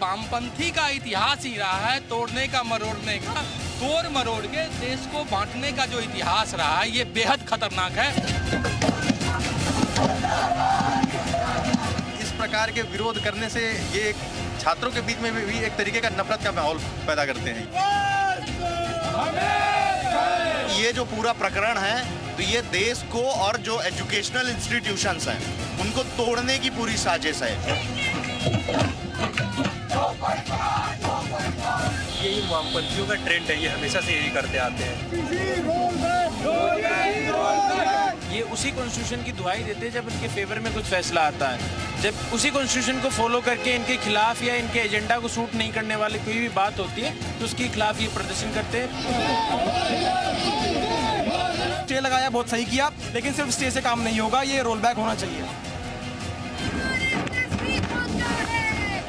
वामपंथी का इतिहास ही रहा है तोड़ने का, मरोड़ने का। तोड़ मरोड़ के देश को बांटने का जो इतिहास रहा है, ये बेहद खतरनाक है। इस प्रकार के विरोध करने से ये छात्रों के बीच में भी एक तरीके का नफरत का माहौल पैदा करते हैं। ये जो पूरा प्रकरण है, तो ये देश को और जो एजुकेशनल इंस्टीट्यूशंस हैं उनको तोड़ने की पूरी साजिश है। यही वामपंथियों का ट्रेंड है, ये हमेशा से यही करते आते हैं। ये उसी कॉन्स्टिट्यूशन की दुहाई देते हैं जब इनके फेवर में कुछ फैसला आता है। जब उसी कॉन्स्टिट्यूशन को फॉलो करके इनके खिलाफ या इनके एजेंडा को सूट नहीं करने वाली कोई भी बात होती है तो उसके खिलाफ ये प्रदर्शन करते हैं। स्टे लगाया, बहुत सही किया, लेकिन सिर्फ स्टे से काम नहीं होगा, ये रोल बैक होना चाहिए।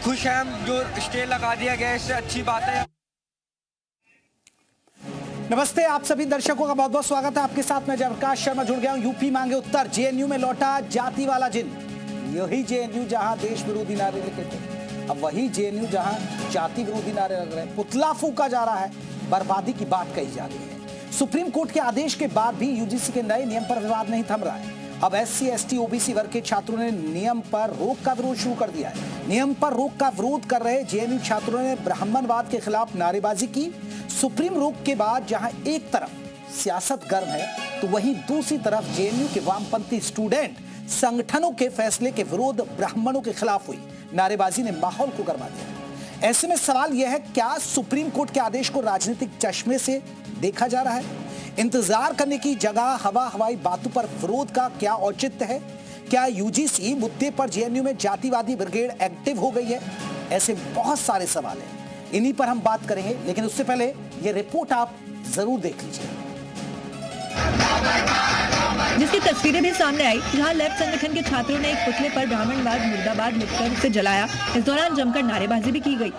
खुश हैं हम, जो स्टे लगा दिया गया इससे अच्छी बात है। नमस्ते, आप सभी दर्शकों का बहुत बहुत स्वागत है। आपके साथ मैं जयप्रकाश शर्मा जुड़ गया हूं। यूपी मांगे उत्तर, जेएनयू में लौटा जाति वाला जिन। यही जेएनयू जहां देश विरोधी नारे लिखे थे, अब वही जेएनयू जहां जाति विरोधी नारे लग रहे हैं, पुतला फूका जा रहा है, बर्बादी की बात कही जा रही है। सुप्रीम कोर्ट के आदेश के बाद भी यूजीसी के नए नियम पर विवाद नहीं थम रहा है। अब एससी, एसटी, ओबीसी वर्ग के छात्रों ने नियम पर रोक का विरोध शुरू कर दिया है। नियम पर रोक का विरोध कर रहे जेएनयू छात्रों ने ब्राह्मणवाद के खिलाफ नारेबाजी की। सुप्रीम रोक के बाद जहां एक तरफ सियासत गर्म है, तो वहीं दूसरी तरफ जेएनयू के वामपंथी स्टूडेंट संगठनों के फैसले के विरोध ब्राह्मणों के खिलाफ हुई नारेबाजी ने माहौल को गरमा दिया। ऐसे में सवाल यह है, क्या सुप्रीम कोर्ट के आदेश को राजनीतिक चश्मे से देखा जा रहा है? इंतजार करने की जगह हवाई बातों पर विरोध का क्या औचित्य है? क्या यूजीसी मुद्दे पर जेएनयू में जातिवादी ब्रिगेड एक्टिव हो गई है? ऐसे बहुत सारे सवाल हैं, इन्हीं पर हम बात करेंगे, लेकिन उससे पहले ये रिपोर्ट आप जरूर देख लीजिए, जिसकी तस्वीरें भी सामने आई, जहां लेफ्ट संगठन के छात्रों ने एक पुतले पर ब्राह्मणवाद मुर्दाबाद लिखकर उसे जलाया। इस दौरान जमकर नारेबाजी भी की गई।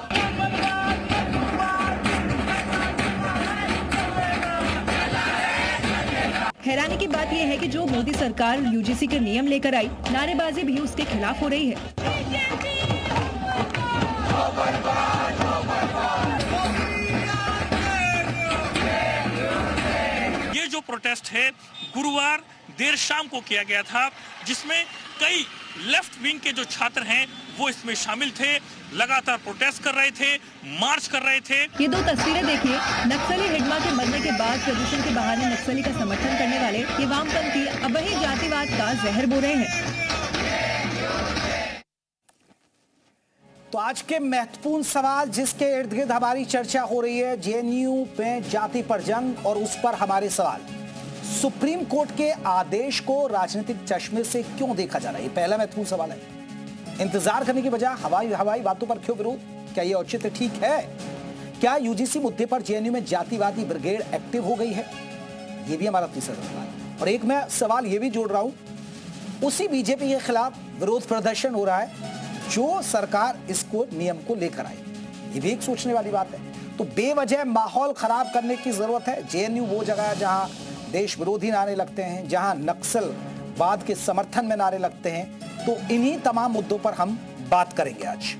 हैरानी की बात यह है कि जो मोदी सरकार यूजीसी के नियम लेकर आई, नारेबाजी भी उसके खिलाफ हो रही है। ये जो प्रोटेस्ट है गुरुवार देर शाम को किया गया था, जिसमें कई लेफ्ट विंग के जो छात्र हैं वो इसमें शामिल थे, लगातार प्रोटेस्ट कर रहे थे, मार्च कर रहे थे। ये दो तस्वीरें देखिए, नक्सली हिडमा के मरने के बाद प्रदूषण के बहाने नक्सली का समर्थन करने वाले ये वामपंथी अब वही जातिवाद का जहर बो रहे हैं। तो आज के महत्वपूर्ण सवाल जिसके इर्द गिर्द हमारी चर्चा हो रही है, जेएनयू में जाति पर जंग और उस पर हमारे सवाल। सुप्रीम कोर्ट के आदेश को राजनीतिक चश्मे से क्यों देखा जा रहा है, ये पहला महत्वपूर्ण सवाल है। इंतजार करने की बजाय हवाई बातों पर क्यों विरोध? क्या ये औचित्य ठीक है? क्या यूजीसी मुद्दे पर जेएनयू में जातिवादी ब्रिगेड एक्टिव हो गई है? ये भी हमारा तीसरा सवाल है। और एक मैं सवाल ये भी जोड़ रहा हूं, उसी बीजेपी के खिलाफ विरोध प्रदर्शन हो रहा है जो सरकार इसको नियम को लेकर आई। ये भी एक सोचने वाली बात है। तो बेवजह माहौल खराब करने की जरूरत है। जेएनयू वो जगह है जहां देश विरोधी नारे लगते हैं, जहां नक्सलवाद के समर्थन में नारे लगते हैं। तो इन्हीं तमाम मुद्दों पर हम बात करेंगे आज।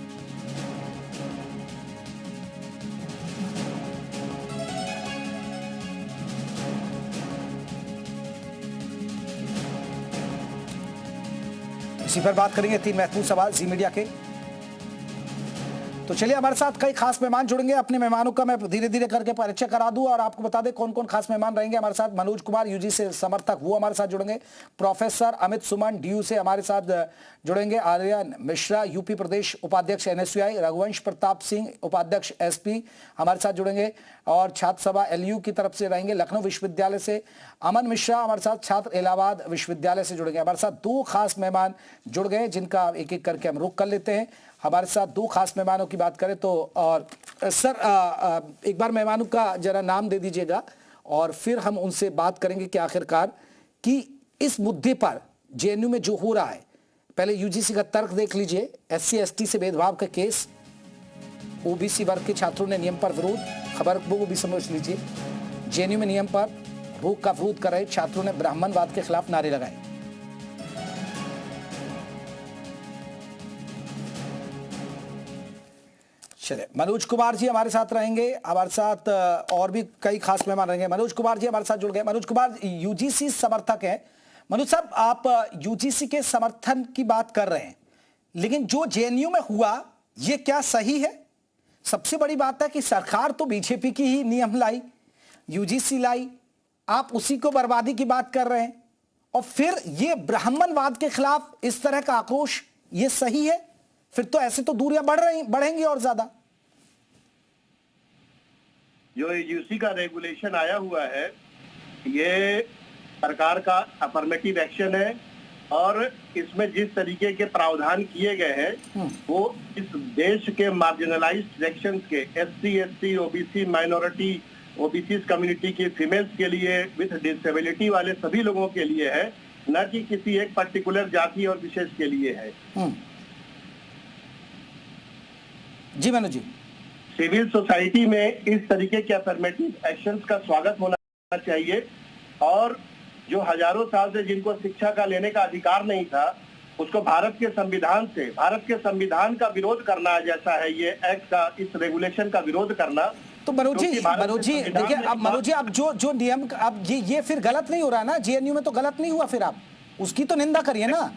इसी पर बात करेंगे, तीन महत्वपूर्ण सवाल जी मीडिया के। तो चलिए, हमारे साथ कई खास मेहमान जुड़ेंगे। अपने मेहमानों का मैं धीरे धीरे करके परिचय करा दूं और आपको बता दें कौन कौन खास मेहमान रहेंगे हमारे साथ। मनोज कुमार, यूजीसी से समर्थक, वो हमारे साथ जुड़ेंगे। प्रोफेसर अमित सुमन, डीयू से हमारे साथ जुड़ेंगे। आर्यन मिश्रा, यूपी प्रदेश उपाध्यक्ष एनएसयूआई। रघुवंश प्रताप सिंह, उपाध्यक्ष एसपी, हमारे साथ जुड़ेंगे। और छात्र सभा एलयू की तरफ से रहेंगे लखनऊ विश्वविद्यालय से अमन मिश्रा, हमारे साथ छात्र इलाहाबाद विश्वविद्यालय से जुड़ेंगे। हमारे साथ दो खास मेहमान जुड़ गए जिनका एक एक करके हम रुख कर लेते हैं। हमारे साथ दो खास मेहमानों की बात करें तो, और सर एक बार मेहमानों का जरा नाम दे दीजिएगा और फिर हम उनसे बात करेंगे कि आखिरकार कि इस मुद्दे पर जेएनयू में जो हो रहा है, पहले यूजीसी का तर्क देख लीजिए। एससी एसटी से भेदभाव का केस, ओबीसी वर्ग के छात्रों ने नियम पर विरोध, खबर को भी समझ लीजिए। जेएनयू में नियम पर रोक का विरोध कर रहे छात्रों ने ब्राह्मणवाद के खिलाफ नारे लगाए। चलिए, मनोज कुमार जी हमारे साथ रहेंगे, हमारे साथ और भी कई खास मेहमान रहेंगे। मनोज कुमार जी हमारे साथ जुड़ गए। मनोज कुमार यूजीसी समर्थक हैं। मनोज साहब, आप यूजीसी के समर्थन की बात कर रहे हैं, लेकिन जो जेएनयू में हुआ ये क्या सही है? सबसे बड़ी बात है कि सरकार तो बीजेपी की ही नियम लाई, यूजीसी लाई, आप उसी को बर्बादी की बात कर रहे हैं, और फिर ये ब्राह्मणवाद के खिलाफ इस तरह का आक्रोश, ये सही है? फिर तो ऐसे तो दूरियां बढ़ेंगी और ज्यादा। जो यूजीसी का रेगुलेशन आया हुआ है, ये सरकार का अफर्मेटिव एक्शन है, और इसमें जिस तरीके के प्रावधान किए गए हैं वो इस देश के मार्जिनलाइज्ड सेक्शंस के SC, ST, OBC, minority, OBC community की फीमेल्स के लिए, विथ डिसेबिलिटी वाले सभी लोगों के लिए है, न कि किसी एक पर्टिकुलर जाति और विशेष के लिए है। जी मनोज जी, सिविल सोसाइटी में इस तरीके के अफर्मेटिव एक्शंस का स्वागत होना चाहिए, और जो हजारों साल से जिनको शिक्षा का लेने का अधिकार नहीं था, उसको भारत के संविधान का विरोध करना, जैसा है ये एक्ट का, इस रेगुलेशन का विरोध करना। तो मनोज जी देखिए, अब मनोज जी, अब जो नियम, अब ये फिर गलत नहीं हो रहा ना? जेएनयू में तो गलत नहीं हुआ, फिर आप उसकी तो निंदा करिए ना।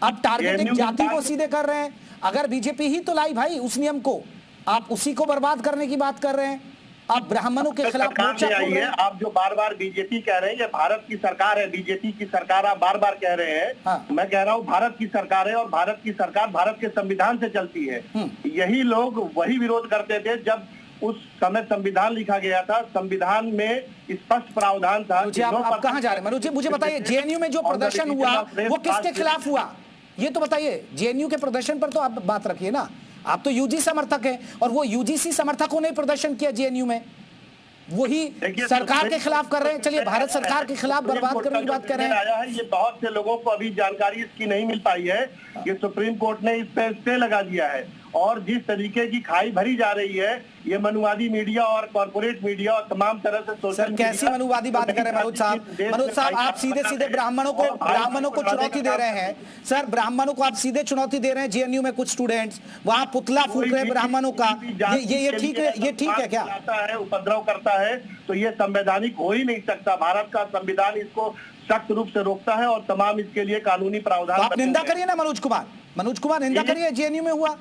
आप टारगेटिंग जाति को सीधे कर रहे हैं। अगर बीजेपी ही तो लाई भाई उस नियम को, आप उसी को बर्बाद करने की बात कर रहे हैं। आप ब्राह्मणों के खिलाफ मोर्चा खोल रहे हैं। आप जो बार बार बीजेपी कह रहे हैं, ये भारत की सरकार है, बीजेपी की सरकार आप बार बार कह रहे हैं। हाँ। मैं कह रहा हूँ भारत की सरकार है, और भारत की सरकार भारत के संविधान से चलती है। यही लोग वही विरोध करते थे जब उस समय संविधान लिखा गया था। संविधान में स्पष्ट प्रावधान था। आप कहाँ जा रहे हैं मनोज जी? मुझे बताइए, जेएनयू में जो प्रदर्शन हुआ वो किसके खिलाफ हुआ, ये तो बताइए। जेएनयू के प्रदर्शन पर तो आप बात रखिए ना। आप तो यूजीसी समर्थक हैं, और वो यूजीसी समर्थकों ने प्रदर्शन किया जेएनयू में, वही सरकार के खिलाफ कर रहे हैं। चलिए, भारत सरकार के खिलाफ बर्बाद करने की बात कर रहे हैं। ये बहुत से लोगों को अभी जानकारी इसकी नहीं मिल पाई है कि सुप्रीम कोर्ट ने इस पे स्टे लगा दिया है, और जिस तरीके की खाई भरी जा रही है, ये मनुवादी मीडिया और कॉर्पोरेट मीडिया और तमाम तरह से सोशल मीडिया। कैसी मनुवादी बात कर रहे हैं मनोज साहब? मनोज साहब, आप सीधे सीधे ब्राह्मणों को चुनौती दे रहे हैं। सर, ब्राह्मणों को आप सीधे चुनौती दे रहे हैं। जेएनयू में कुछ स्टूडेंट्स वहां पुतला फूंक रहे हैं ब्राह्मणों का, ये ठीक है? ये ठीक है क्या? उपद्रव करता है तो ये संवैधानिक हो ही नहीं सकता। भारत का संविधान इसको सख्त रूप से रोकता है, और तमाम इसके लिए कानूनी प्रावधान। आप निंदा करिए ना मनोज कुमार, निंदा करिए। जेएनयू में हुआ,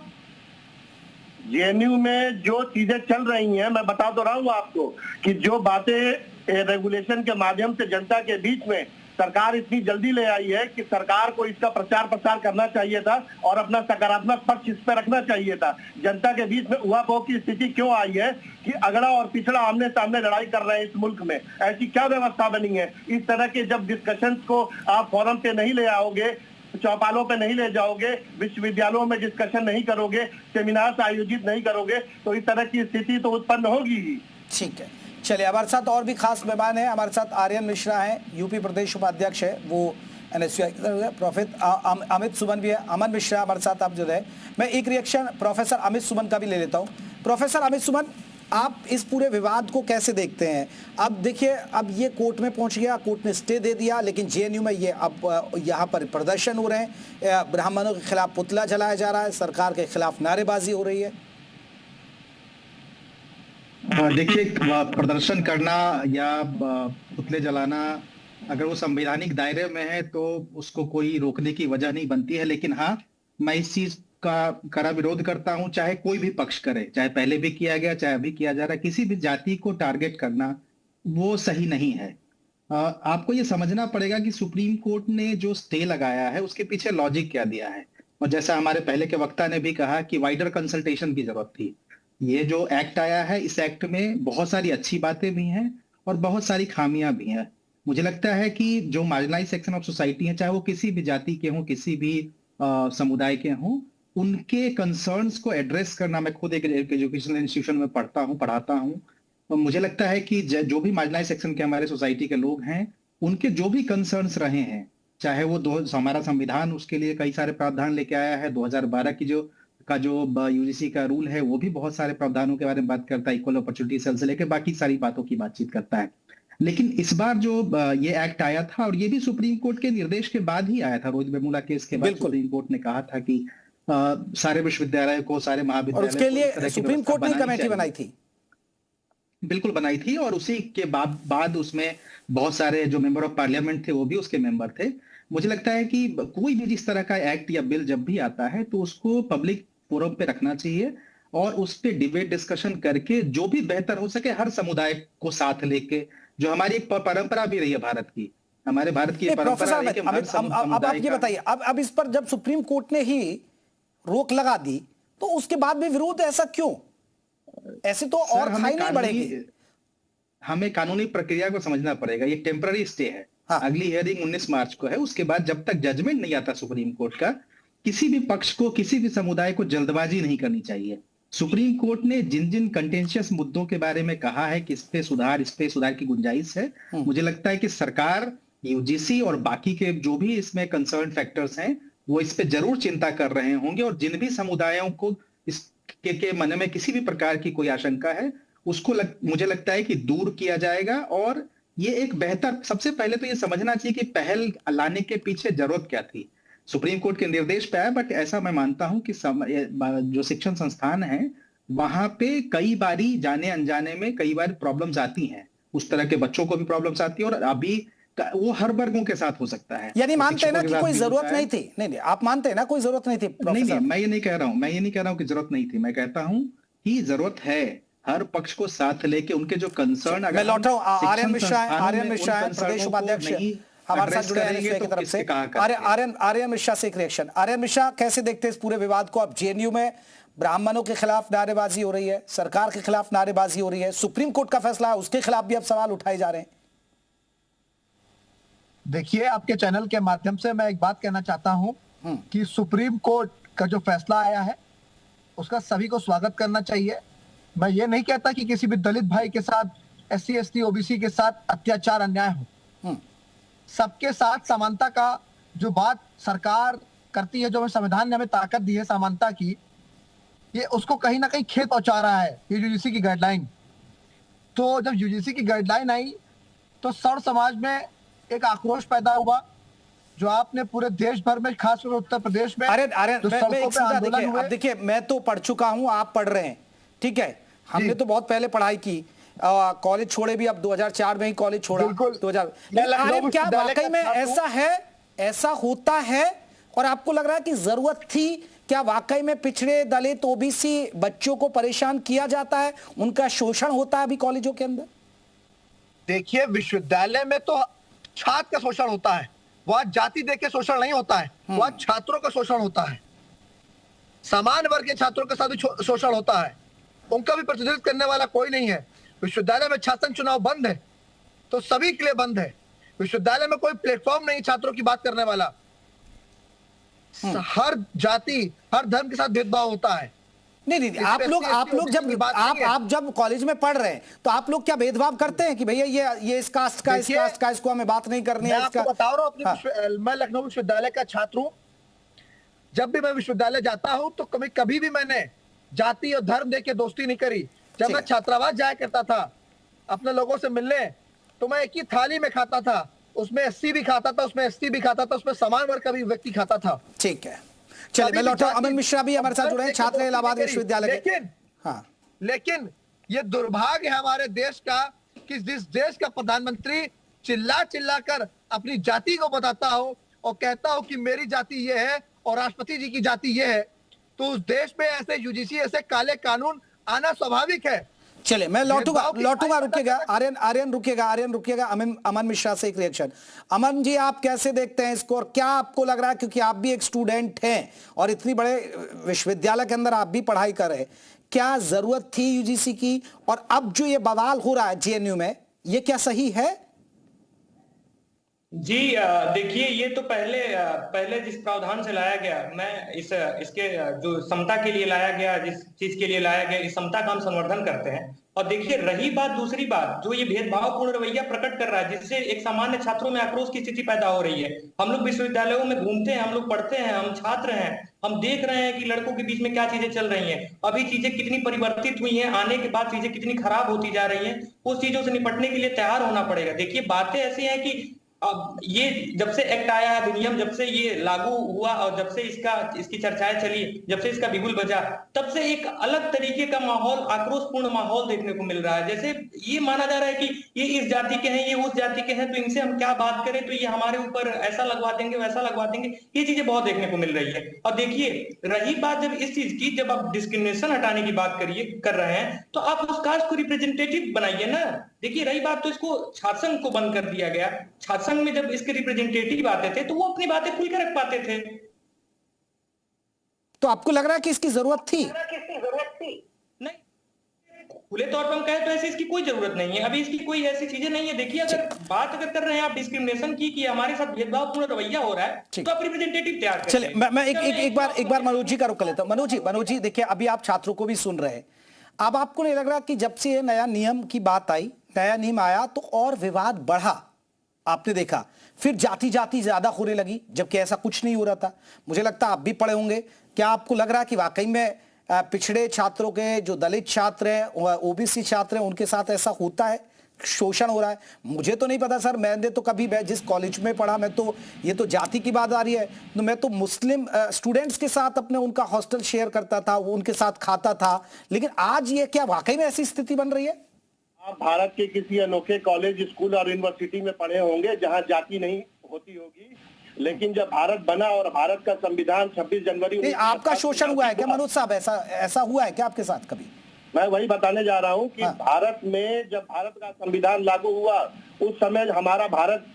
जेएनयू में जो चीजें चल रही हैं, मैं बता तो रहा हूं आपको कि जो बातें रेगुलेशन के माध्यम से जनता के बीच में सरकार इतनी जल्दी ले आई है कि सरकार को इसका प्रचार प्रसार करना चाहिए था, और अपना सकारात्मक पक्ष इस पर रखना चाहिए था। जनता के बीच में उहापोह की स्थिति क्यों आई है कि अगड़ा और पिछड़ा आमने सामने लड़ाई कर रहे हैं इस मुल्क में? ऐसी क्या व्यवस्था बनी है? इस तरह के जब डिस्कशंस को आप फोरम पे नहीं ले आओगे, चौपालों पे नहीं ले जाओगे, विश्वविद्यालयों में डिस्कशन नहीं करोगे, सेमिनार आयोजित नहीं करोगे, तो इस तरह की स्थिति तो उत्पन्न होगी ही। ठीक है, चलिए, हमारे साथ और भी खास मेहमान हैं। हमारे साथ आर्यन मिश्रा हैं, यूपी प्रदेश उपाध्यक्ष है, वो एनएसयूआई। प्रोफेसर अमित सुमन भी है। अमन मिश्रा हमारे साथ आप जो है। मैं एक रिएक्शन प्रोफेसर अमित सुमन का भी ले लेता हूँ। प्रोफेसर अमित सुमन, आप इस पूरे विवाद को कैसे देखते हैं? अब देखिए, अब ये कोर्ट में पहुंच गया, कोर्ट ने स्टे दे दिया, लेकिन जेएनयू में ये अब यहाँ पर प्रदर्शन हो रहे हैं, ब्राह्मणों के खिलाफ पुतला जलाया जा रहा है, सरकार के खिलाफ नारेबाजी हो रही है। देखिए, प्रदर्शन करना या पुतले जलाना अगर वो संवैधानिक दायरे में है तो उसको कोई रोकने की वजह नहीं बनती है। लेकिन हाँ, मैं इस चीज का कड़ा विरोध करता हूं, चाहे कोई भी पक्ष करे, चाहे पहले भी किया गया, चाहे अभी किया जा रहा है। किसी भी जाति को टारगेट करना वो सही नहीं है। आपको ये समझना पड़ेगा कि सुप्रीम कोर्ट ने जो स्टे लगाया है उसके पीछे लॉजिक क्या दिया है, और जैसा हमारे पहले के वक्ता ने भी कहा कि वाइडर कंसल्टेशन की जरूरत थी। ये जो एक्ट आया है, इस एक्ट में बहुत सारी अच्छी बातें भी हैं और बहुत सारी खामियां भी हैं। मुझे लगता है कि जो मार्जिनलाइज सेक्शन ऑफ सोसाइटी है, चाहे वो किसी भी जाति के हों, किसी भी समुदाय के हों, उनके कंसर्न्स को एड्रेस करना, मैं खुद एक एजुकेशनल इंस्टीट्यूशन में पढ़ाता हूं, तो मुझे लगता है कि जो भी मार्जिनलाइज सेक्शन के हमारे सोसाइटी के लोग हैं, उनके जो भी कंसर्न्स रहे हैं, चाहे वो हमारा संविधान उसके लिए कई सारे प्रावधान लेके आया है, 2012 की जो यूजीसी का रूल है वो भी बहुत सारे प्रावधानों के बारे में बात करता है, इक्वल अपॉर्चुनिटी सेल से लेकर बाकी सारी बातों की बातचीत करता है। लेकिन इस बार जो ये एक्ट आया था, और ये भी सुप्रीम कोर्ट के निर्देश के बाद ही आया था, रोहित वेमुला केस के बाद सुप्रीम कोर्ट ने कहा था कि सारे विश्वविद्यालय को, सारे महाविद्यालय और उसके लिए सुप्रीम कोर्ट ने कमेटी बनाई थी, बिल्कुल बनाई थी, और उसी के बाद उसमें बहुत सारे जो मेंबर ऑफ पार्लियामेंट थे वो भी उसके मेंबर थे। मुझे लगता है कि कोई भी जिस तरह का एक्ट या बिल जब भी आता है तो उसको पब्लिक फोरम पे रखना चाहिए और उस पे डिबेट डिस्कशन करके जो भी बेहतर हो सके हर समुदाय को साथ लेके, जो हमारी एक परंपरा भी रही है भारत की, हमारे भारत की परंपरा रही है कि हर अब आप ये बताइए, अब इस पर जब सुप्रीम कोर्ट ने ही रोक लगा दी तो उसके बाद भी विरोध ऐसा क्यों? ऐसे तो और खाई नहीं बढ़ेगी। हमें कानूनी प्रक्रिया को समझना पड़ेगा, ये टेम्पररी स्टे है। हाँ। अगली हियरिंग 19 मार्च को है, उसके बाद जब तक जजमेंट नहीं आता सुप्रीम कोर्ट का, किसी भी पक्ष को, किसी भी समुदाय को जल्दबाजी नहीं करनी चाहिए। सुप्रीम कोर्ट ने जिन जिन कंटेंशियस मुद्दों के बारे में कहा है कि इस पे सुधार की गुंजाइश है, मुझे लगता है कि सरकार, यूजीसी और बाकी के जो भी इसमें कंसर्न फैक्टर्स हैं वो इस पे जरूर चिंता कर रहे होंगे, और जिन भी समुदायों को इसके मन में किसी भी प्रकार की कोई आशंका है उसको मुझे लगता है कि दूर किया जाएगा। और ये एक बेहतर, सबसे पहले तो ये समझना चाहिए कि पहल लाने के पीछे जरूरत क्या थी। सुप्रीम कोर्ट के निर्देश पे आया, बट ऐसा मैं मानता हूं कि जो शिक्षण संस्थान है वहां पे कई बारी जाने अनजाने में कई बार प्रॉब्लम्स आती हैं, उस तरह के बच्चों को भी प्रॉब्लम्स आती है, और अभी वो हर वर्गों के साथ हो सकता है। यानी मानते हैं ना कि कोई जरूरत नहीं थी? नहीं, आप मानते हैं ना कोई जरूरत नहीं थी? नहीं, मैं ये नहीं कह रहा हूं कि जरूरत नहीं थी, मैं कहता हूं कि जरूरत है, हर पक्ष को साथ लेके उनके जो कंसर्न। मैं लौट रहा हूं, आर्यन मिश्रा प्रदेश उपाध्यक्ष हमारे साथ जुड़े हैं की तरफ से। आर्यन मिश्रा से एक रिएक्शन। आर्यन मिश्रा, कैसे देखते हैं इस पूरे विवाद को? अब जेएनयू में ब्राह्मणों के खिलाफ नारेबाजी हो रही है, सरकार के खिलाफ नारेबाजी हो रही है, सुप्रीम कोर्ट का फैसला है उसके खिलाफ भी अब सवाल उठाए जा रहे हैं। देखिए, आपके चैनल के माध्यम से मैं एक बात कहना चाहता हूं कि सुप्रीम कोर्ट का जो फैसला आया है उसका सभी को स्वागत करना चाहिए। मैं ये नहीं कहता कि किसी भी दलित भाई के साथ, SC ST OBC के साथ अत्याचार अन्याय हो। सबके साथ समानता का जो बात सरकार करती है, जो संविधान ने हमें ताकत दी है समानता की, ये उसको कहीं ना कहीं खेत पहुंचा रहा है ये यूजीसी की गाइडलाइन। तो जब यूजीसी की गाइडलाइन आई तो सर समाज में एक आक्रोश पैदा हुआ, जो आपने पूरे देश भर में, खासकर उत्तर प्रदेश में। देखिए, मैं तो पढ़ चुका हूं, आप पढ़ रहे हैं, ठीक है, हमने तो बहुत पहले पढ़ाई की, कॉलेज छोड़े भी, अब 2004 में ही कॉलेज छोड़ा, 2000। क्या वाकई में ऐसा है, ऐसा होता है? और आपको लग रहा है कि जरूरत थी क्या? वाकई में पिछड़े, दलित, ओबीसी बच्चों को परेशान किया जाता है, उनका शोषण होता है अभी कॉलेजों के अंदर? देखिए, विश्वविद्यालय में तो छात्र का शोषण होता है, वहां जाति देख के शोषण नहीं होता है, वहां छात्रों का शोषण होता है। समान वर्ग के छात्रों के साथ भी शोषण होता है, उनका भी प्रतिनिधित्व करने वाला कोई नहीं है। विश्वविद्यालय में छात्र चुनाव बंद है तो सभी के लिए बंद है। विश्वविद्यालय में कोई प्लेटफॉर्म नहीं छात्रों की बात करने वाला। हर जाति, हर धर्म के साथ भेदभाव होता है। नहीं, आप लोग जब कॉलेज में पढ़ रहे हैं तो आप लोग क्या भेदभाव करते हैं कि भैया ये इस कास्ट का, इस कास्ट का, इसको हमें बात नहीं करनी है? मैं आपको बता रहा हूं, मैं लखनऊ विश्वविद्यालय का छात्र हूं। जब भी मैं विश्वविद्यालय जाता हूं तो कभी भी मैंने जाति और धर्म देख के दोस्ती नहीं करी। जब मैं छात्रावास जाया करता था अपने लोगों से मिलने, तो मैं एक ही थाली में खाता था, उसमें SC भी खाता था, उसमें ST भी खाता था, उसमें समान वर्ग का भी व्यक्ति खाता था। ठीक है, चलिए मैं लौटा। अमन मिश्रा भी हमारे साथ जुड़े हैं, छात्र इलाहाबाद विश्वविद्यालय के। लेकिन ये दुर्भाग्य है हमारे देश का कि जिस देश का प्रधानमंत्री चिल्ला कर अपनी जाति को बताता हो और कहता हो कि मेरी जाति ये है और राष्ट्रपति जी की जाति ये है, तो उस देश में ऐसे यूजीसी, ऐसे काले कानून आना स्वाभाविक है। चले मैं लौटूंगा, रुकिएगा आर्यन रुकिएगा। अमन मिश्रा से एक रिएक्शन। अमन जी, आप कैसे देखते हैं इसको, और क्या आपको लग रहा है, क्योंकि आप भी एक स्टूडेंट हैं और इतनी बड़े विश्वविद्यालय के अंदर आप भी पढ़ाई कर रहे हैं, क्या जरूरत थी यूजीसी की? और अब जो ये बवाल हो रहा है जेएनयू में, ये क्या सही है? जी देखिए, ये तो पहले जिस प्रावधान से लाया गया, मैं इसके जो समता के लिए लाया गया, जिस चीज के लिए लाया गया, इस समता का हम संवर्धन करते हैं। और देखिए, रही बात दूसरी बात, जो ये भेदभावपूर्ण रवैया प्रकट कर रहा है, जिससे एक सामान्य छात्रों में आक्रोश की स्थिति पैदा हो रही है। हम लोग विश्वविद्यालयों में घूमते हैं, हम लोग पढ़ते हैं, हम छात्र हैं, हम देख रहे हैं कि लड़कों के बीच में क्या चीजें चल रही हैं। अभी चीजें कितनी परिवर्तित हुई हैं, आने के बाद चीजें कितनी खराब होती जा रही हैं। उस चीजों से निपटने के लिए तैयार होना पड़ेगा। देखिए, बातें ऐसी हैं कि अब ये जब से एक्ट आया है, अधिनियम जब से ये लागू हुआ और जब से इसकी चर्चाएं चली, जब से इसका बिगुल बजा, तब से एक अलग तरीके का माहौल, आक्रोशपूर्ण माहौल देखने को मिल रहा है। जैसे ये माना जा रहा है कि ये इस जाति के हैं, ये उस जाति के हैं, तो इनसे हम क्या बात करें, तो ये हमारे ऊपर ऐसा लगवा देंगे, वैसा लगवा देंगे। ये चीजें बहुत देखने को मिल रही है। और देखिए, रही बात जब इस चीज की, जब आप डिस्क्रिमिनेशन हटाने की बात कर रहे हैं, तो आप उस कास्ट को रिप्रेजेंटेटिव बनाइए ना। देखिए, रही बात, तो इसको छात्र संघ को बंद कर दिया गया। छात्र संघ में जब इसके रिप्रेजेंटेटिव आते थे तो वो अपनी बातें खुलकर रख पाते थे। तो आपको लग रहा है कि इसकी जरूरत थी? नहीं, खुले तौर पर हम कहें तो ऐसी इसकी कोई जरूरत नहीं है। अभी इसकी कोई ऐसी चीजें नहीं है। देखिए, अगर कर रहे हैं आप डिस्क्रिमिनेशन की, कि हमारे साथ भेदभावपूर्ण रवैया हो रहा है, तो आप रिप्रेजेंटेटिव तैयार करें। चलिए, मैं एक बार मनोज जी का रुख कर लेता हूं। मनोज जी देखिए, अभी आप छात्रों को भी सुन रहे हैं। अब आपको नहीं लग रहा कि जब से ये नया नियम की बात आई, नया नियम आया, तो और विवाद बढ़ा? आपने देखा फिर जाति ज्यादा होने लगी, जबकि ऐसा कुछ नहीं हो रहा था। मुझे लगता है आप भी पढ़े होंगे। क्या आपको लग रहा है कि वाकई में पिछड़े छात्रों के, जो दलित छात्र हैं, ओबीसी छात्र हैं, उनके साथ ऐसा होता है, शोषण हो रहा है? मुझे तो नहीं पता सर, मैंने तो कभी, जिस कॉलेज में पढ़ा, मैं तो, ये तो जाति की बात आ रही है, तो मैं तो मुस्लिम स्टूडेंट्स के साथ अपने उनका हॉस्टल शेयर करता था, वो उनके साथ खाता था। लेकिन आज ये क्या वाकई में ऐसी स्थिति बन रही है? आप भारत के किसी अनोखे कॉलेज, स्कूल और यूनिवर्सिटी में पढ़े होंगे जहां जाति नहीं होती होगी, लेकिन जब भारत बना और भारत का संविधान 26 जनवरी, आपका शोषण हुआ है क्या मनोज साहब? ऐसा हुआ है क्या आपके साथ कभी? मैं वही बताने जा रहा हूं कि भारत में जब भारत का संविधान लागू हुआ, उस समय हमारा भारत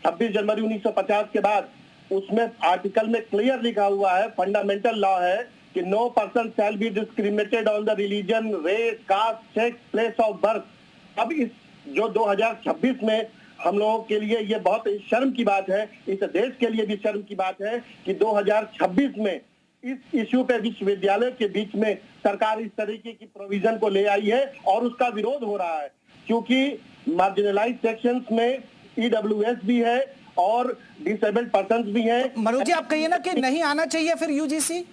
26 जनवरी 1950 के बाद, उसमें आर्टिकल में क्लियर लिखा हुआ है, फंडामेंटल लॉ है कि no person shall be discriminated on the religion, race, caste, sex, place of birth. अब इस जो 2026 में हम लोगों के लिए ये बहुत शर्म की बात है, इस देश के लिए भी शर्म की बात है कि 2026 में इस इश्यू पे विश्वविद्यालय के बीच में सरकार इस तरीके की प्रोविजन को ले आई है और उसका विरोध हो रहा है, क्योंकि मार्जिनलाइज सेक्शंस में ईडब्ल्यूएस भी है और डिसेबल्ड पर्संस भी हैं। मनोज जी, आप कहिए ना कि नहीं आना चाहिए फिर यूजीसी?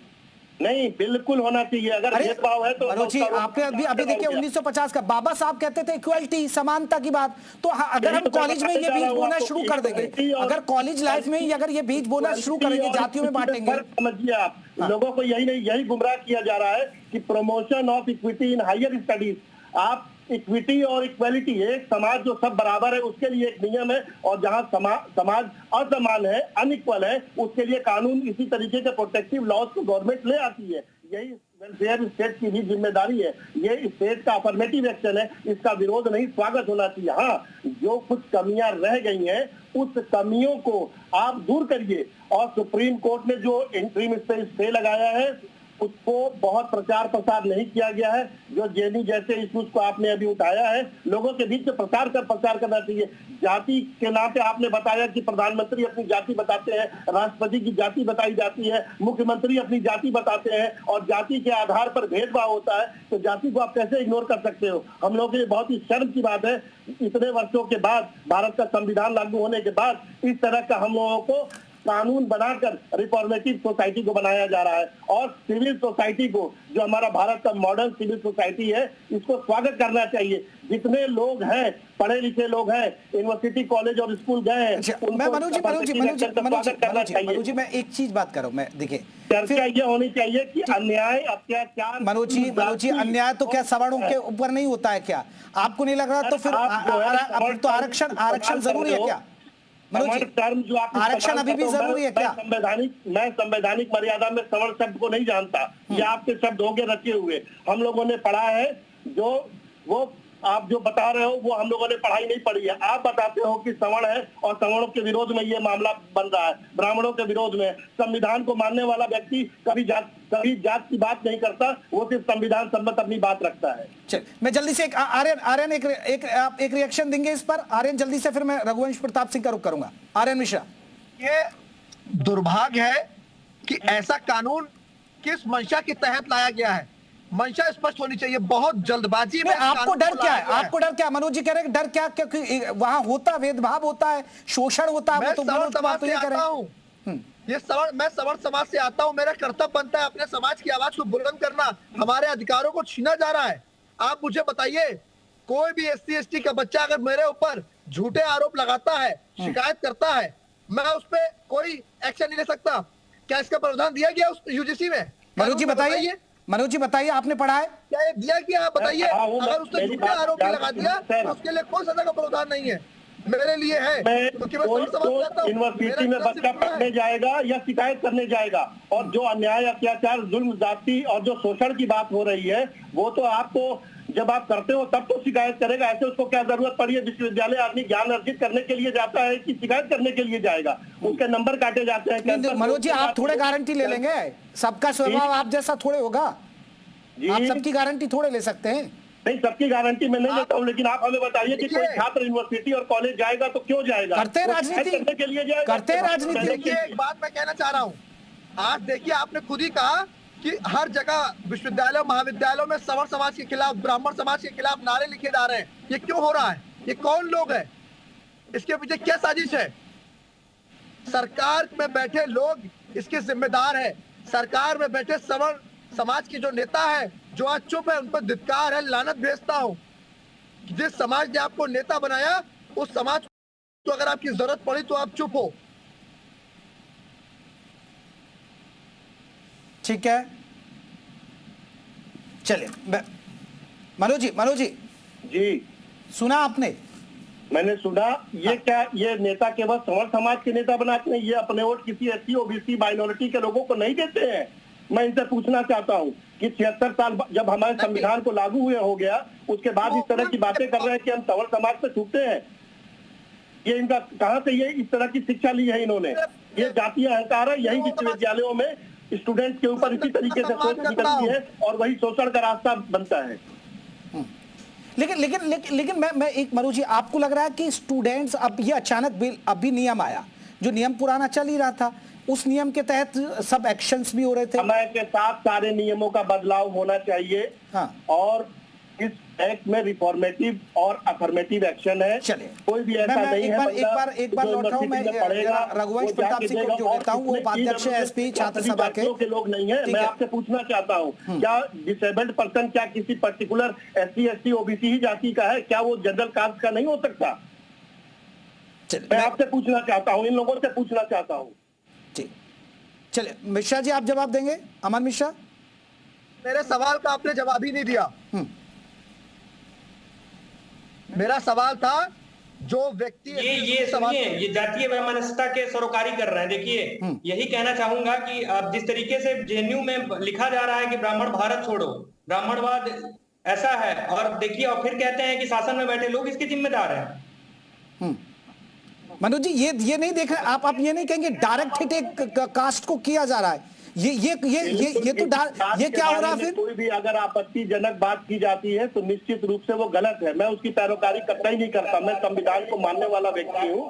नहीं, बिल्कुल होना चाहिए। अगर भेदभाव है तो मनोज जी, आपने अभी देखिए 1950 का बाबा साहब कहते थे इक्वलिटी, समानता की बात। तो अगर हम कॉलेज में ये बीज बोना शुरू कर देंगे, अगर कॉलेज लाइफ में ही अगर ये बीज बोना शुरू करेंगे, जातियों में बांटेंगे, समझिए आप, लोगों को यही गुमराह किया जा रहा है कि promotion of equity in higher studies. आप इक्विटी और इक्वालिटी, एक समाज जो सब बराबर है उसके लिए एक नियम है, और जहां समाज असमान है, अनइक्वल है, उसके लिए कानून इसी तरीके के प्रोटेक्टिव लॉज को गवर्नमेंट ले आती है। यही वेलफेयर स्टेट की भी जिम्मेदारी है। ये स्टेट का अफर्मेटिव एक्शन है, इसका विरोध नहीं, स्वागत होना चाहिए। हाँ, जो कुछ कमियां रह गई हैं, उस कमियों को आप दूर करिए। और सुप्रीम कोर्ट ने जो इंटरिम स्टे लगाया है, उसको बहुत प्रचार प्रसार नहीं किया गया है। जो जेएनयू जैसे इश्यूज को आपने अभी उठाया है, लोगों के बीच में प्रचार करना चाहिए। जाति के नाम पे आपने बताया कि प्रधानमंत्री अपनी जाति बताते हैं, राष्ट्रपति की जाति बताई जाती है, मुख्यमंत्री अपनी जाति बताते हैं, और जाति के आधार पर भेदभाव होता है, तो जाति को आप कैसे इग्नोर कर सकते हो? हम लोगों के लिए बहुत ही शर्म की बात है, इतने वर्षों के बाद, भारत का संविधान लागू होने के बाद, इस तरह का हम लोगों को कानून बनाकर रिफॉर्मेटिव सोसाइटी को बनाया जा रहा है। और सिविल सोसाइटी को, जो हमारा भारत का मॉडर्न सिविल सोसाइटी है, इसको स्वागत करना चाहिए। जितने लोग हैं, पढ़े लिखे लोग हैं, यूनिवर्सिटी, कॉलेज और स्कूल गए हैं, मनोज जी, मैं एक चीज बात कर रहा हूँ। मैं देखिए, चर्चा ये होनी चाहिए कि अन्याय, अत्याचार, मनोज जी, अन्याय तो क्या सवर्णों के ऊपर नहीं होता है क्या? आपको नहीं लग रहा? तो फिर तो आरक्षण जरूरी है क्या? टर्म जो आप आरक्षण अभी भी जरूरी है क्या? मैं संवैधानिक मर्यादा में सवर्ण शब्द को नहीं जानता, ये आपके शब्द होंगे रचे हुए। हम लोगों ने पढ़ा है, जो वो आप जो बता रहे हो वो हम लोगों ने पढ़ाई नहीं पढ़ी है। आप बताते हो कि सवर्ण है और सवर्णों के विरोध में ये मामला बन रहा है, ब्राह्मणों के विरोध में। संविधान को मानने वाला व्यक्ति कभी जात की बात नहीं करता, वो सिर्फ संविधान सम्मत अपनी बात रखता है। चल, मैं जल्दी से आर्यन एक रिएक्शन देंगे इस पर? आर्यन जल्दी से, फिर मैं रघुवंश प्रताप सिंह का रुख करूंगा। आर्यन मिश्रा, ये दुर्भाग्य है कि ऐसा कानून किस मंशा के तहत लाया गया है। मंशा स्पष्ट होनी चाहिए। बहुत जल्दबाजी में आपको डर क्या है? आपको डर क्या? मनोज जी कह रहे हैं डर क्या? क्योंकि वहां होता भेदभाव होता है, शोषण होता है। मैं सवर्ण समाज से आता हूं, मैं सवर्ण समाज से आता हूं। मेरा कर्तव्य बनता है अपने समाज की आवाज को बुलंद करना। हमारे अधिकारों को छीना जा रहा है। आप मुझे बताइए, कोई भी SC ST का बच्चा अगर मेरे ऊपर झूठे आरोप लगाता है, शिकायत करता है, मैं उस पर कोई एक्शन नहीं ले सकता? क्या इसका प्रावधान दिया गया उस यूजीसी में? मनोज जी बताइए, मनोज जी बताइए, आपने पढ़ा है क्या ये दिया गया? आप बताइए। अगर उसने झूठे आरोप लगा दिया तो उसके लिए कोई सजा का प्रावधान नहीं है, मेरे लिए है। क्योंकि मैं यूनिवर्सिटी में बच्चा पढ़ने जाएगा या शिकायत करने जाएगा, और जो अन्याय, अत्याचार, जुल्म, जाति और जो शोषण की बात हो रही है, वो तो आपको जब आप करते हो तब तो शिकायत करेगा। ऐसे उसको क्या जरूरत पड़ी है? विश्वविद्यालय आदमी ज्ञान अर्जित करने के लिए जाता है कि शिकायत करने के लिए जाएगा? उसके नंबर काटे जाते हैं। मनोज जी आप थोड़े गारंटी ले लेंगे, सबका स्वभाव आप जैसा थोड़े होगा, आप सबकी गारंटी थोड़े ले सकते हैं। नहीं, सबकी गारंटी मैं नहीं लेता हूँ, लेकिन आप हमें बताइए कि कोई छात्र यूनिवर्सिटी और कॉलेज जाएगा तो क्यों जाएगा? करते राजनीति करने के लिए जाएगा, करते राजनीति। देखिए एक बात मैं कहना चाह रहा हूँ, आज देखिए आपने खुद ही कहा कि हर जगह विश्वविद्यालयों महाविद्यालयों में सवर्ण समाज के खिलाफ, ब्राह्मण समाज के खिलाफ नारे लिखे जा रहे हैं। ये क्यों हो रहा है? ये कौन लोग हैं? इसके पीछे क्या साजिश है? सरकार में बैठे लोग इसके जिम्मेदार है। सरकार में बैठे सवर्ण समाज के जो नेता है, जो आज चुप है, उन पर धिक्कार है, लानत भेजता हूं। जिस समाज ने आपको नेता बनाया, उस समाज को अगर आपकी जरूरत पड़ी तो आप चुप हो। ठीक है, चलिए मनोज जी जी सुना आपने? मैंने सुना। ये क्या, ये नेता केवल सवर्ण समाज के नेता बनाते हैं? ये अपने वोट किसी एससी, ओबीसी, माइनॉरिटी के लोगों को नहीं देते हैं? मैं इनसे पूछना चाहता हूँ कि 76 साल जब हमारे संविधान को लागू हुए हो गया, उसके बाद इस तरह की बातें कर रहे हैं कि हम सवर्ण समाज से छूटते हैं। ये इनका कहाँ से ये इस तरह की शिक्षा ली है इन्होंने? ये जातीय अहंकार है। यही विश्वविद्यालयों में स्टूडेंट के ऊपर इसी तरीके से सोच निकलती है और वही शोषण का रास्ता बनता है। लेकिन मैं एक मनोज जी, आपको लग रहा है कि स्टूडेंट्स, अब ये अचानक बिल, अभी नियम आया, जो नियम पुराना चल ही रहा था, उस नियम के तहत सब एक्शंस भी हो रहे थे। समय के साथ सारे नियमों का बदलाव होना चाहिए। हाँ। और इस एक्ट में रिफॉर्मेटिव और अफर्मेटिव एक्शन है। चलिए, कोई भी ऐसा नहीं है। एक बार लौट रहा हूं मैं, रघुवंश प्रताप सिंह को जोड़ देता हूं, वो उपाध्यक्ष एसपी छात्र सभा के लोग नहीं है। मैं आपसे पूछना चाहता हूं, क्या डिसेबल्ड पर्सन क्या किसी पर्टिकुलर एससी, एसटी, ओबीसी ही जाति का है? क्या वो जनरल कास्ट का नहीं हो सकता? मैं आपसे पूछना चाहता हूँ, इन लोगों से पूछना चाहता हूँ। चलिए मिश्रा जी आप जवाब देंगे? अमन मिश्रा, मेरे सवाल का आपने जवाब ही नहीं दिया। मेरा सवाल था, जो व्यक्ति ये सुनिए, ये जातीय वैमनस्यता के सरोकारी कर रहे हैं। देखिए, यही कहना चाहूंगा कि अब जिस तरीके से जेएनयू में लिखा जा रहा है कि ब्राह्मण भारत छोड़ो, ब्राह्मणवाद ऐसा है, और देखिए और फिर कहते हैं कि शासन में बैठे लोग इसके जिम्मेदार हैं। मनोज जी ये नहीं देख रहे आप ये नहीं कहेंगे डायरेक्ट हिट एक कास्ट को किया जा रहा है? ये तो ये क्या हो रहा है? फिर कोई भी अगर आपत्तिजनक बात की जाती है तो निश्चित रूप से वो गलत है। मैं उसकी पैरोकारी कतई नहीं करता। मैं संविधान को मानने वाला व्यक्ति हूँ।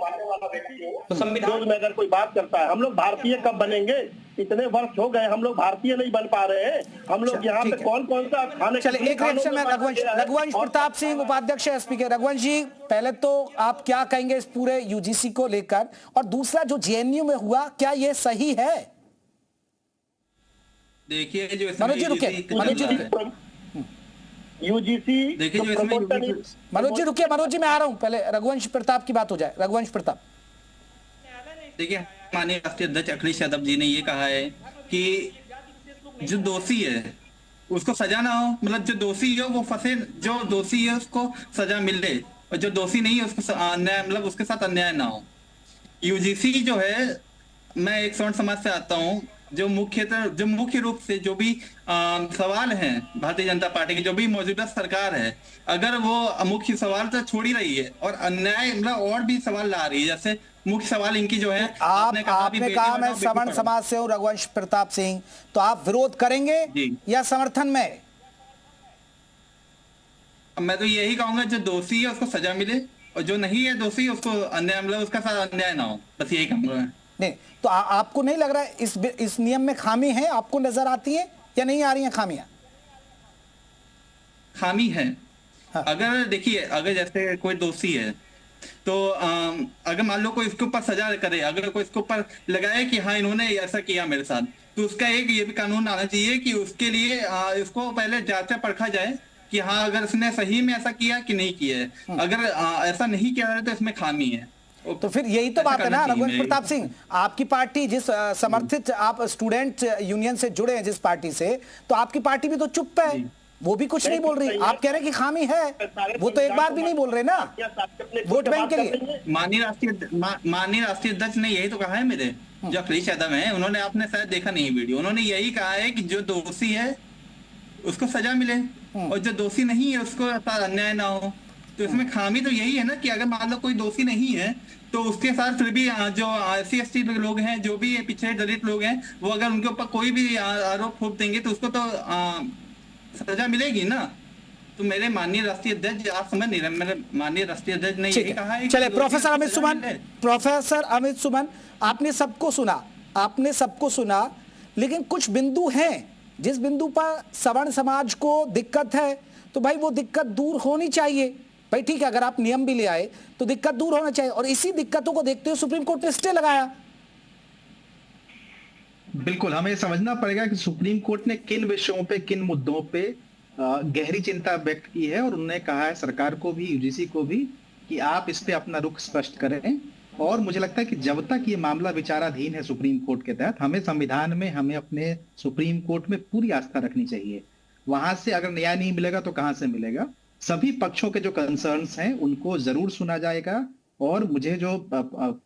तो संविधान में अगर कोई बात करता है, हम लोग भारतीय कब बनेंगे? इतने वर्ष हो गए, हम लोग भारतीय नहीं बन पा रहे हैं। हम लोग यहाँ पे कौन सा खाने? चलिए एक रिएक्शन में रघुवंश प्रताप सिंह, उपाध्यक्ष एसपी के। रघुवंश जी, पहले तो आप क्या कहेंगे इस पूरे यूजीसी को लेकर, और दूसरा जो जेएनयू में हुआ, क्या ये सही है? देखिए जो मनोज जी रुकिए, यूजीसी देखिए जो मनोज जी रुकिए, मनोज जी मैं आ रहा हूं, पहले रघुवंश प्रताप की बात हो जाए। रघुवंश प्रताप, देखिए माननीय राष्ट्रीय अध्यक्ष अखिलेश यादव जी ने ये कहा है कि जो दोषी है उसको सजा ना हो, मतलब जो दोषी है वो फंसे, जो दोषी है उसको सजा मिले, और जो दोषी नहीं है उसको अन्याय, मतलब उसके साथ अन्याय ना हो। यूजीसी जो है, मैं एक सवर्ण समाज से आता हूँ, जो मुख्य रूप से जो भी सवाल हैं भारतीय जनता पार्टी की, जो भी मौजूदा सरकार है, अगर वो मुख्य सवाल तो छोड़ ही रही है और अन्याय मतलब और भी सवाल ला रही है, जैसे मुख्य सवाल इनकी जो है, आपने कहा मैं सवर्ण समाज से हूँ रघुवंश प्रताप सिंह, तो आप विरोध करेंगे या समर्थन में? मैं तो यही कहूंगा, जो दोषी है उसको सजा मिले और जो नहीं है दोषी उसको अन्याय, मतलब उसका साथ अन्याय ना हो, बस यही कहूंगा। नहीं तो आपको नहीं लग रहा है इस नियम में खामी है? आपको नजर आती है या नहीं आ रही है खामियां? खामी है। हाँ। अगर देखिए, अगर जैसे कोई दोषी है तो अगर मान लो कोई इसके ऊपर सजा करे, अगर कोई इसके ऊपर लगाए कि हाँ इन्होंने ऐसा किया मेरे साथ, तो उसका एक ये भी कानून आना चाहिए कि उसके लिए इसको पहले जांचा परखा जाए कि हाँ अगर इसने सही में ऐसा किया कि नहीं किया है, अगर ऐसा नहीं किया है तो इसमें खामी है। तो फिर यही तो बात है ना रघुवंश प्रताप सिंह, आपकी पार्टी जिस समर्थित आप स्टूडेंट यूनियन से जुड़े हैं जिस पार्टी से, तो आपकी पार्टी भी तो चुप है, वो भी कुछ नहीं बोल रही। आप कह रहे हैं कि खामी है, वो तो एक बार भी नहीं बोल रहे ना वोट बैंक के लिए। माननीय राष्ट्रीय अध्यक्ष ने यही तो कहा है मेरे, जो अखिलेश यादव है, उन्होंने, आपने शायद देखा नहीं वीडियो, उन्होंने यही कहा है कि जो दोषी है उसको सजा मिले और जो दोषी नहीं है उसको अन्याय ना हो। तो इसमें खामी तो यही है ना कि अगर मान लो कोई दोषी नहीं है तो उसके साथ फिर भी जो SC/ST लोग हैं, जो भी पिछड़े दलित लोग हैं, वो अगर उनके ऊपर कोई भी आरोप थोप देंगे तो उसको तो सजा मिलेगी ना। तो मेरे माननीय राष्ट्रीय अध्यक्ष, आप समझ नहीं रहे, मेरे माननीय राष्ट्रीय अध्यक्ष ने यही कहा है। चले प्रोफेसर अमित सुमन, आपने सबको सुना, लेकिन कुछ बिंदु हैं जिस बिंदु पर सवर्ण समाज को दिक्कत है, तो भाई वो दिक्कत दूर होनी चाहिए। भाई ठीक है, अगर आप नियम भी ले आए तो दिक्कत दूर होना चाहिए, और इसी दिक्कतों को देखते हुए सुप्रीम कोर्ट ने स्टे लगाया। बिल्कुल, हमें समझना पड़ेगा कि सुप्रीम कोर्ट ने किन विषयों पे, किन मुद्दों पे गहरी चिंता व्यक्त की है, और उन्होंने कहा है सरकार को भी, UGC को भी, कि आप इस पे अपना रुख स्पष्ट करें। और मुझे लगता है कि जब तक ये मामला विचाराधीन है सुप्रीम कोर्ट के तहत, हमें संविधान में, हमें अपने सुप्रीम कोर्ट में पूरी आस्था रखनी चाहिए। वहां से अगर न्याय नहीं मिलेगा तो कहां से मिलेगा। सभी पक्षों के जो कंसर्न्स हैं उनको जरूर सुना जाएगा, और मुझे जो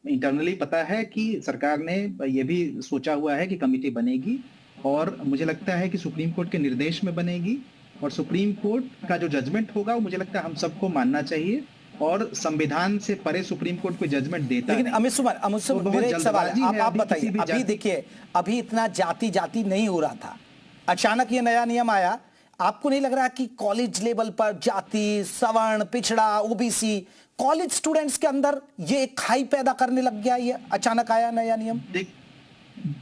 इंटरनली पता है कि सरकार ने ये भी सोचा हुआ है कि कमेटी बनेगी, और मुझे लगता है कि सुप्रीम कोर्ट के निर्देश में बनेगी, और सुप्रीम कोर्ट का जो जजमेंट होगा वो मुझे लगता है हम सबको मानना चाहिए, और संविधान से परे सुप्रीम कोर्ट कोई जजमेंट देता लेकिन अमित सुमन मेरा एक सवाल है, आप बताइए, अभी देखिए, अभी इतना जाति नहीं हो रहा था, अचानक ये नया नियम आया, आपको नहीं लग रहा कि कॉलेज लेवल पर जाति, सवर्ण, पिछड़ा, OBC, कॉलेज स्टूडेंट्स के अंदर ये एक खाई पैदा करने लग गया, ये अचानक आया नया नियम?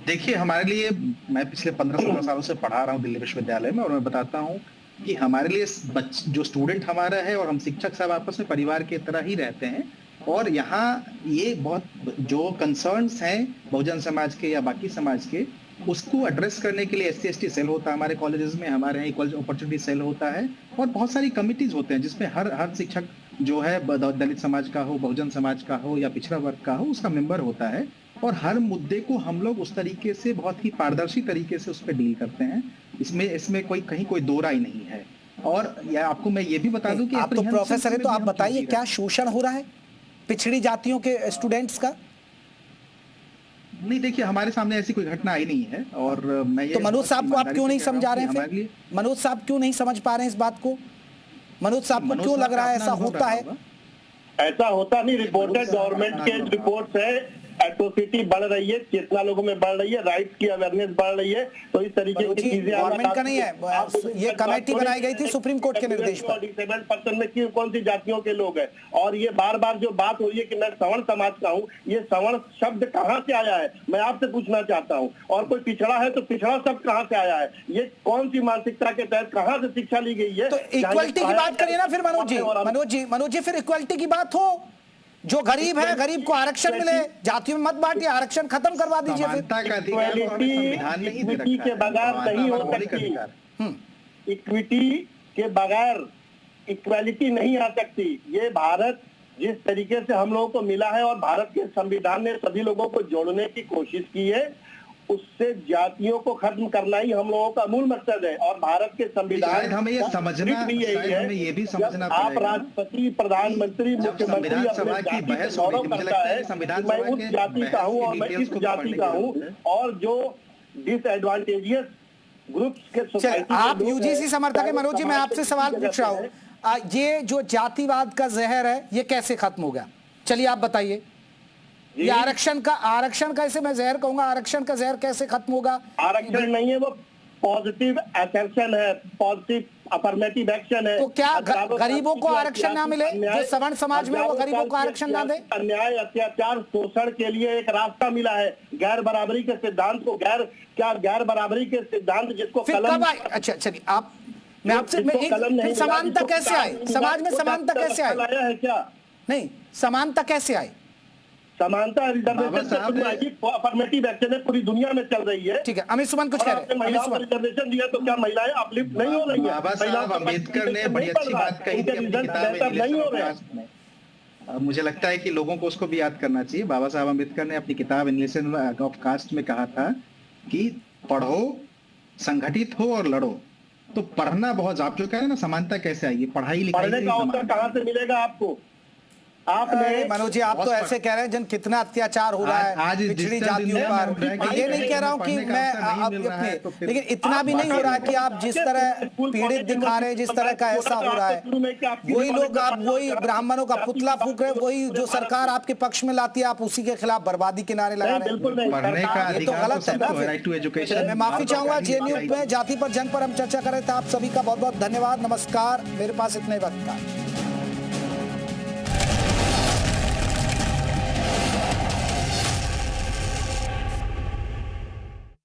देखिए, हमारे लिए, मैं पिछले 15-16 सालों से पढ़ा रहा हूँ दिल्ली विश्वविद्यालय में, और मैं बताता हूँ कि हमारे लिए जो स्टूडेंट हमारा है और हम शिक्षक सब आपस में परिवार की तरह ही रहते हैं, और यहाँ ये बहुत जो कंसर्न्स हैं बहुजन समाज के या बाकी समाज के, उसको एड्रेस करने के लिए SC/ST सेल होता है हमारे कॉलेजेस में, हमारे यहाँ इक्वल अपॉर्चुनिटी सेल होता है, और बहुत सारी कमिटीज होते हैं जिसमें हर शिक्षक जो है दलित समाज का हो, बहुजन समाज का हो या पिछड़ा वर्ग का हो, उसका मेंबर होता है, और हर मुद्दे को हम लोग उस तरीके से, बहुत ही पारदर्शी तरीके से उस पर डील करते हैं। इसमें कहीं कोई दो राय नहीं है। और या आपको मैं ये भी बता दूं कि आप तो प्रोफेसर है, तो आप बताइए क्या शोषण हो रहा है पिछड़ी जातियों के स्टूडेंट्स का? नहीं, देखिए, हमारे सामने ऐसी कोई घटना आई नहीं है, और मैं ये तो मनोज साहब को आप क्यों नहीं समझा रहे हैं? मनोज साहब क्यों नहीं समझ पा रहे हैं इस बात को? मनोज साहब को क्यों लग रहा है ऐसा होता है? ऐसा होता नहीं, रिपोर्टेड गवर्नमेंट के रिपोर्ट्स है, एट्रोसिटी बढ़ रही है, चेतना लोगों में बढ़ रही है, राइट्स की अवेयरनेस बढ़ रही है, तो इस तरीके की चीजें गवर्नमेंट का नहीं है, ये कमेटी बनाई गई थी सुप्रीम कोर्ट के निर्देश पर। 47% में कौन सी जातियों के लोग हैं, और ये बार बार जो बात हो रही है कि मैं सवर्ण समाज का हूँ, ये सवर्ण शब्द कहाँ से आया है, मैं आपसे पूछना चाहता हूँ। और कोई पिछड़ा है तो पिछड़ा शब्द कहाँ से आया है, ये कौन सी मानसिकता के तहत कहाँ से शिक्षा ली गई है? तो इक्वालिटी की बात करिए ना फिर मनोज जी, फिर इक्वालिटी की बात हो, जो गरीब है, गरीब को आरक्षण मिले, जातियों में मत बांटिए, आरक्षण खत्म करवा दीजिए। इक्विटी के बगैर नहीं हो सकती, इक्विटी के बगैर इक्वालिटी नहीं आ सकती। ये भारत जिस तरीके से हम लोगों को मिला है, और भारत के संविधान ने सभी लोगों को जोड़ने की कोशिश की है, उससे जातियों को खत्म करना ही हम लोगों का मूल मकसद है। और भारत के संविधान हमें ये समझना भी यही है, ये भी समझना पड़ेगा। आप राष्ट्रपति, प्रधानमंत्री, मुख्यमंत्री मैं उस जाति का हूँ और मैं इस जाति का हूँ, और जो डिसएडवांटेजियस ग्रुप्स के, आप UGC समर्थक है। मनोज जी, मैं आपसे सवाल पूछ रहा हूँ, ये जो जातिवाद का जहर है ये कैसे खत्म होगा? चलिए आप बताइए। ये आरक्षण का, इसे मैं जहर कहूंगा, आरक्षण का जहर कैसे खत्म होगा? आरक्षण नहीं है, वो पॉजिटिव असर्शन है, पॉजिटिव अफर्मेटिव एक्शन है। तो क्या गरीबों को आरक्षण ना मिले? जो सवर्ण समाज में वो गरीबों को आरक्षण ना दे? अन्याय, अत्याचार, शोषण के लिए एक रास्ता मिला है, गैर बराबरी के सिद्धांत को, गैर बराबरी के सिद्धांत जिसको कलम। अच्छा चलिए, मैं आपसे समानता कैसे आए समाज में? समानता कैसे आए? क्या नहीं, समानता कैसे आए? समानता रिजर्वेशन से शुरू आएगी, अफर्मेटिव एक्शन है, पूरी दुनिया में चल रही है। ठीक है, अमित सुमन कुछ कह रहे हैं। महिलाओं को रिजर्वेशन दिया तो क्या महिलाएं अपलिफ्ट नहीं हो रही है? बाबा साहब अम्बेडकर ने बड़ी अच्छी बात कही थी अपनी किताब नहीं हो रहे में। मुझे लगता है कि लोगों को उसको भी याद करना चाहिए। बाबा साहब अम्बेडकर ने अपनी किताब इनलेशन ऑफ कास्ट में कहा था कि पढ़ो, संगठित हो और लड़ो। तो पढ़ना बहुत, आप जो कह रहे हैं ना समानता कैसे आएगी, पढ़ाई लिखाई पढ़ने का अवसर कहाँ से मिलेगा आपको? आपने मनोज जी, आप तो ऐसे कह रहे हैं जन कितना अत्याचार हो रहा है पिछड़ी जातियों पर। मैं ये नहीं कह रहा हूँ कि मैं अपने, लेकिन इतना भी नहीं हो रहा है कि आप जिस तरह पीड़ित दिखा रहे हैं, जिस तरह का ऐसा हो रहा है, वही लोग आप वही ब्राह्मणों का पुतला फूक रहे हैं, वही जो सरकार आपके पक्ष में लाती है आप उसी के खिलाफ बर्बादी के नारे लगा रहे हैं। ये तो गलत है ना। मैं माफी चाहूंगा, जेएनयू में जाति पर जंग पर हम चर्चा कर रहे थे। आप सभी का बहुत बहुत धन्यवाद, नमस्कार। मेरे पास इतने वक्त था।